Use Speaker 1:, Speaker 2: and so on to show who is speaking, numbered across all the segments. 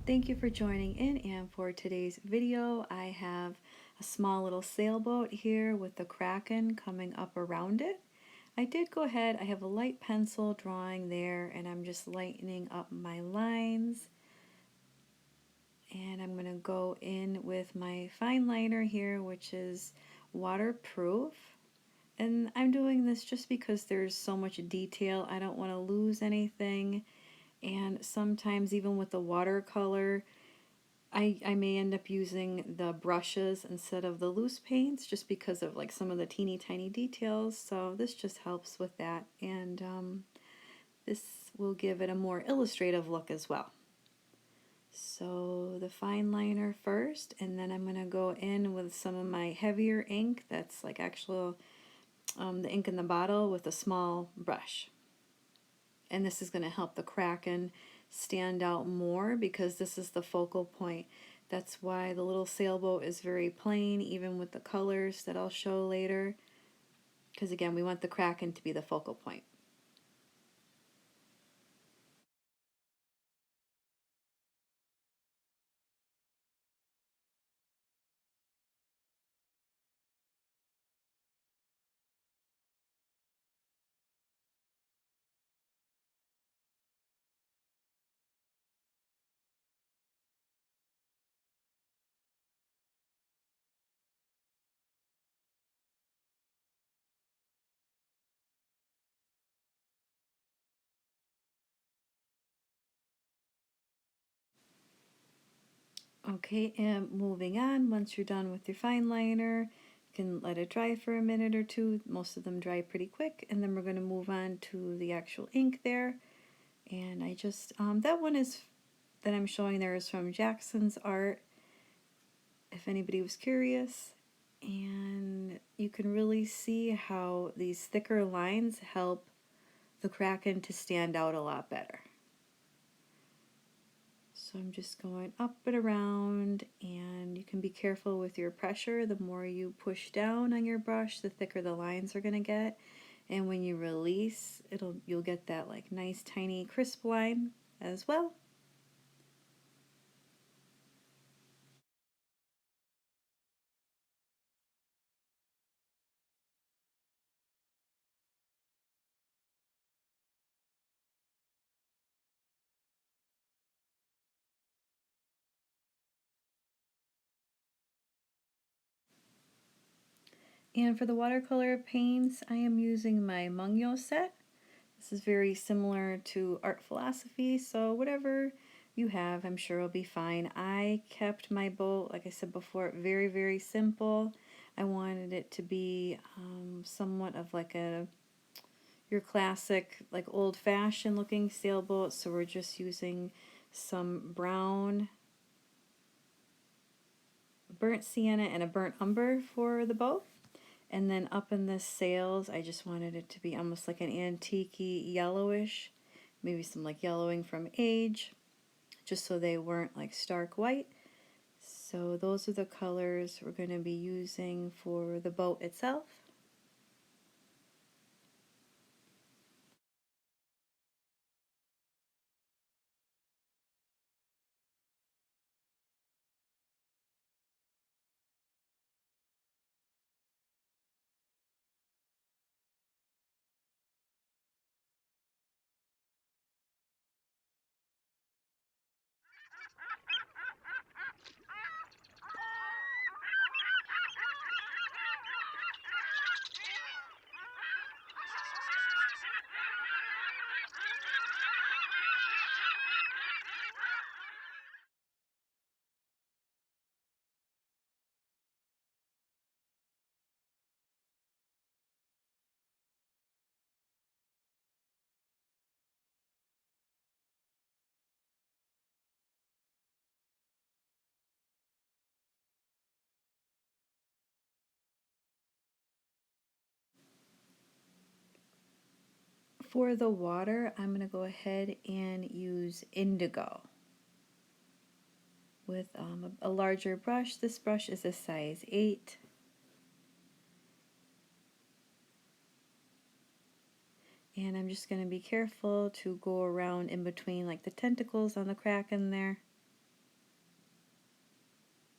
Speaker 1: Thank you for joining in, and for today's video I have a small little sailboat here with the Kraken coming up around it. I did go ahead, I have a light pencil drawing there and I'm just lightening up my lines, and I'm going to go in with my fine liner here, which is waterproof. And I'm doing this just because there's so much detail, I don't want to lose anything. And sometimes even with the watercolor, I may end up using the brushes instead of the loose paints just because of like some of the teeny tiny details, so this just helps with that, and this will give it a more illustrative look as well. So the fine liner first, and then I'm going to go in with some of my heavier ink that's like actual the ink in the bottle with a small brush. And this is going to help the Kraken stand out more because this is the focal point. That's why the little sailboat is very plain, even with the colors that I'll show later, because again we want the Kraken to be the focal point. Okay, and moving on, once you're done with your fine liner, you can let it dry for a minute or two. Most of them dry pretty quick, and then we're going to move on to the actual ink there. And I just, that one is, that I'm showing there is from Jackson's art, if anybody was curious. And you can really see how these thicker lines help the Kraken to stand out a lot better. So I'm just going up and around, and you can be careful with your pressure. The more you push down on your brush, the thicker the lines are going to get. And when you release, you'll get that like nice tiny crisp line as well. And for the watercolor paints, I am using my Mungyo set. This is very similar to art philosophy, so whatever you have, I'm sure will be fine. I kept my boat, like I said before, very, very simple. I wanted it to be somewhat of like your classic, like old-fashioned looking sailboat, so we're just using some brown, burnt sienna, and a burnt umber for the boat. And then up in the sails, I just wanted it to be almost like an antique-y yellowish, maybe some like yellowing from age, just so they weren't like stark white. So those are the colors we're going to be using for the boat itself. For the water, I'm going to go ahead and use indigo with a larger brush. This brush is a size 8. And I'm just going to be careful to go around in between like the tentacles on the Kraken there.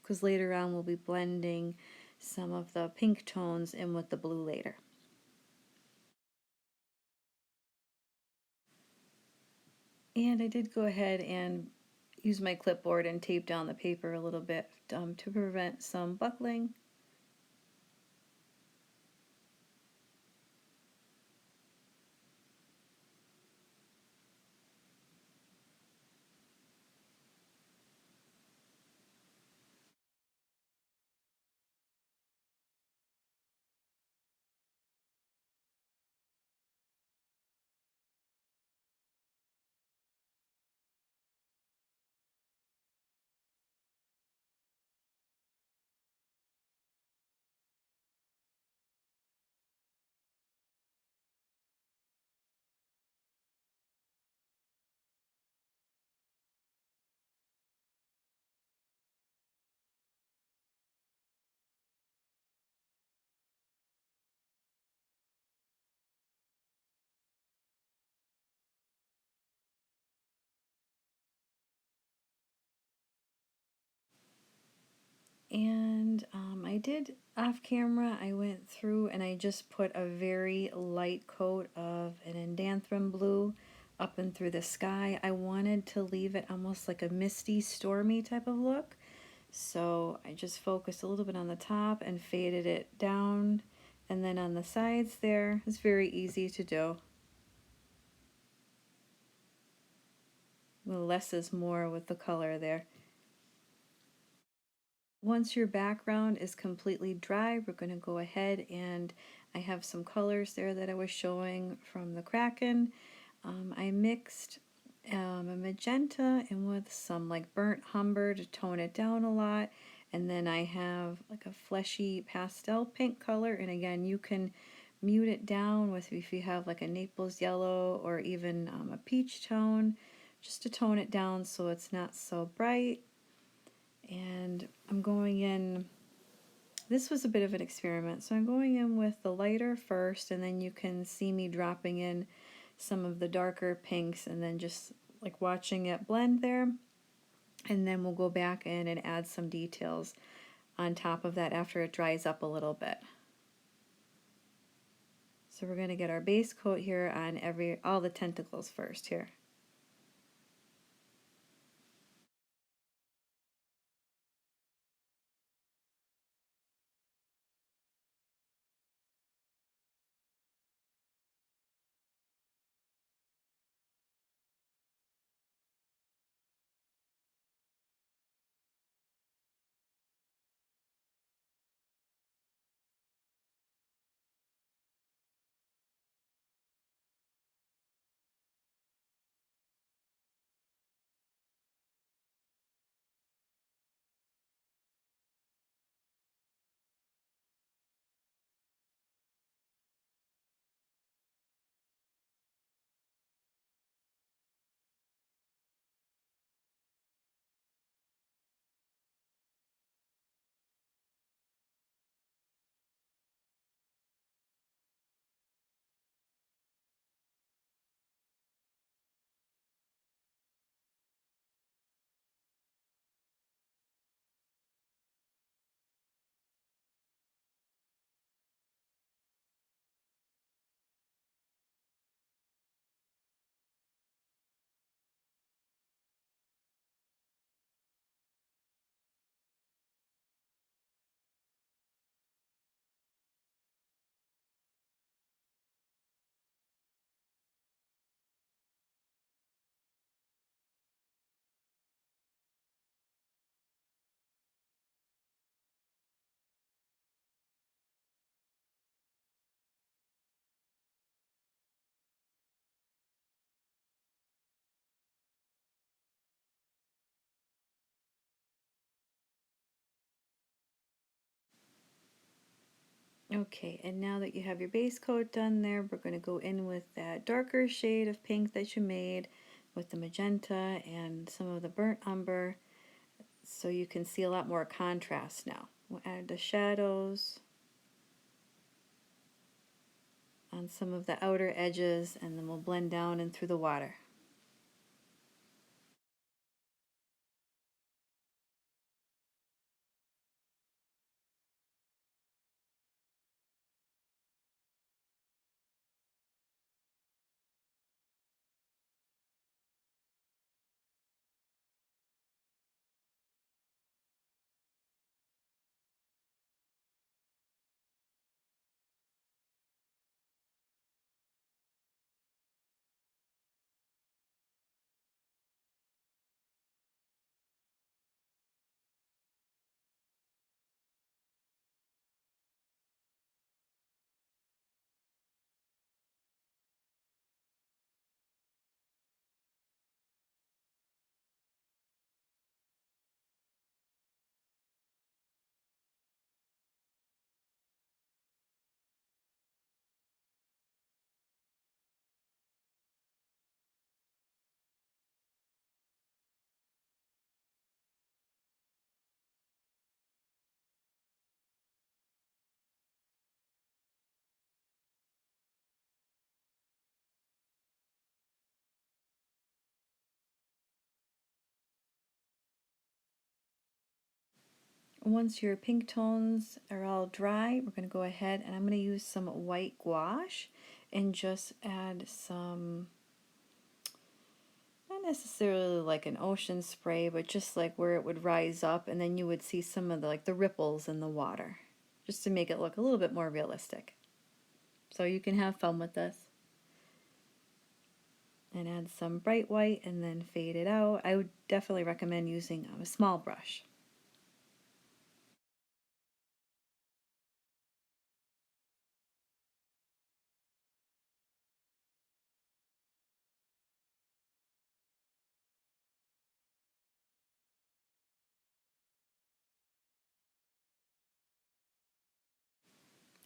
Speaker 1: because later on we'll be blending some of the pink tones in with the blue later. And I did go ahead and use my clipboard and tape down the paper a little bit to prevent some buckling. And I did off camera, I went through and I just put a very light coat of an Indanthrum blue up and through the sky. I wanted to leave it almost like a misty, stormy type of look. So I just focused a little bit on the top and faded it down. And then on the sides there, it's very easy to do. Less is more with the color there. Once your background is completely dry, we're going to go ahead and I have some colors there that I was showing from the Kraken. I mixed a magenta and with some like burnt umber to tone it down a lot. And then I have like a fleshy pastel pink color. And again, you can mute it down with if you have like a Naples yellow or even a peach tone, just to tone it down so it's not so bright. And I'm going in, this was a bit of an experiment, so I'm going in with the lighter first, and then you can see me dropping in some of the darker pinks and then just like watching it blend there. And then we'll go back in and add some details on top of that after it dries up a little bit. So we're going to get our base coat here on all the tentacles first here. Okay, and now that you have your base coat done there, we're going to go in with that darker shade of pink that you made with the magenta and some of the burnt umber, so you can see a lot more contrast now. We'll add the shadows on some of the outer edges, and then we'll blend down and through the water. once your pink tones are all dry, we're going to go ahead and I'm going to use some white gouache and just add some, not necessarily like an ocean spray, but just like where it would rise up and then you would see some of the like the ripples in the water, just to make it look a little bit more realistic. So you can have fun with this. And add some bright white and then fade it out. I would definitely recommend using a small brush.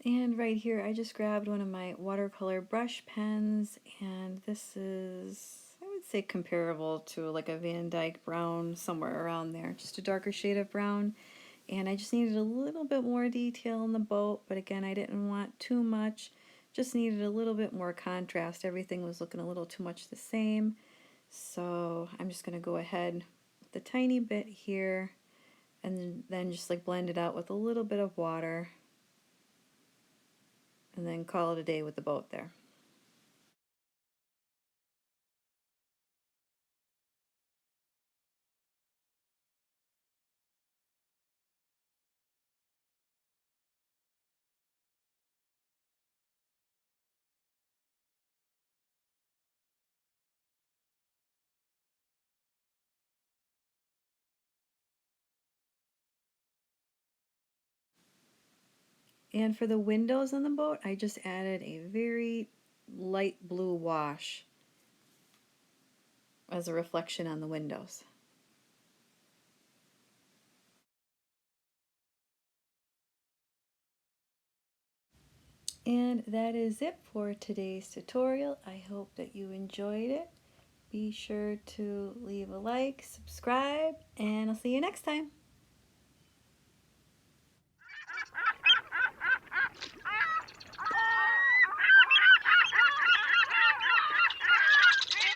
Speaker 1: And right here I just grabbed one of my watercolor brush pens, and this is, I would say, comparable to like a Van Dyke brown, somewhere around there, just a darker shade of brown. And I just needed a little bit more detail in the boat, but again, I didn't want too much, just needed a little bit more contrast. Everything was looking a little too much the same. So I'm just going to go ahead with a tiny bit here and then just like blend it out with a little bit of water and then call it a day with the boat there. And for the windows on the boat, I just added a very light blue wash as a reflection on the windows. And that is it for today's tutorial. I hope that you enjoyed it. Be sure to leave a like, subscribe, and I'll see you next time.